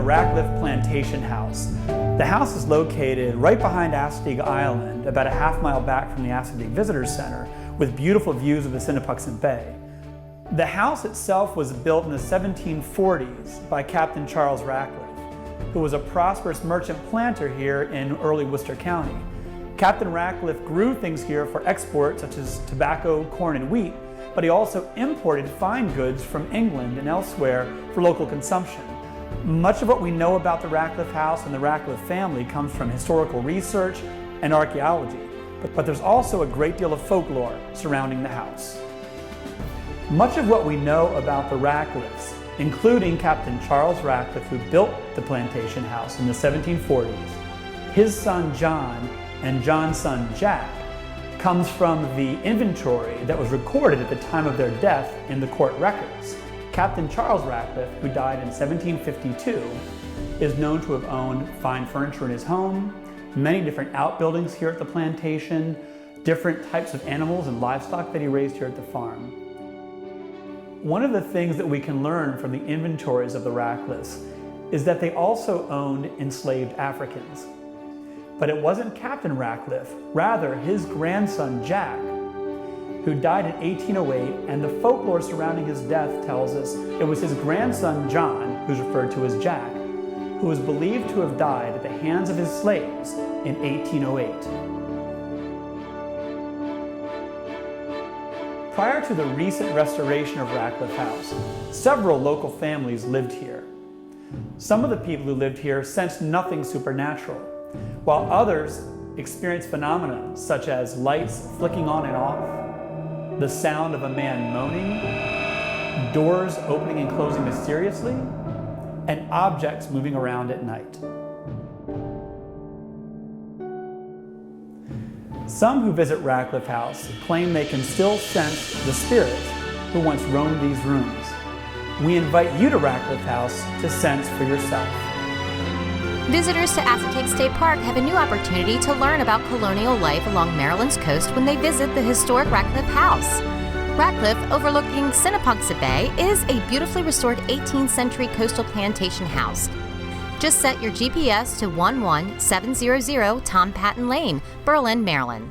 Rackliffe Plantation House. The house is located right behind Assateague Island, about a half-mile back from the Assateague Visitors Center, with beautiful views of the Sinepuxent Bay. The house itself was built in the 1740s by Captain Charles Rackliffe, who was a prosperous merchant planter here in early Worcester County. Captain Rackliffe grew things here for export, such as tobacco, corn, and wheat, but he also imported fine goods from England and elsewhere for local consumption. Much of what we know about the Rackliffe House and the Rackliffe family comes from historical research and archaeology, but there's also a great deal of folklore surrounding the house. Much of what we know about the Rackliffes, including Captain Charles Rackliffe, who built the Plantation House in the 1740s, his son John, and John's son Jack, comes from the inventory that was recorded at the time of their death in the court records. Captain Charles Rackliffe, who died in 1752, is known to have owned fine furniture in his home, many different outbuildings here at the plantation, different types of animals and livestock that he raised here at the farm. One of the things that we can learn from the inventories of the Rackliffes is that they also owned enslaved Africans. But it wasn't Captain Rackliffe, rather his grandson Jack, who died in 1808, and the folklore surrounding his death tells us it was his grandson John, who's referred to as Jack, who was believed to have died at the hands of his slaves in 1808. Prior to the recent restoration of Rackliffe House, several local families lived here. Some of the people who lived here sensed nothing supernatural, while others experienced phenomena such as lights flicking on and off, the sound of a man moaning, doors opening and closing mysteriously, and objects moving around at night. Some who visit Rackliffe House claim they can still sense the spirits who once roamed these rooms. We invite you to Rackliffe House to sense for yourself. Visitors to Assateague State Park have a new opportunity to learn about colonial life along Maryland's coast when they visit the historic Rackliffe House. Rackliffe, overlooking Sinepuxent Bay, is a beautifully restored 18th century coastal plantation house. Just set your GPS to 11700 Tom Patton Lane, Berlin, Maryland.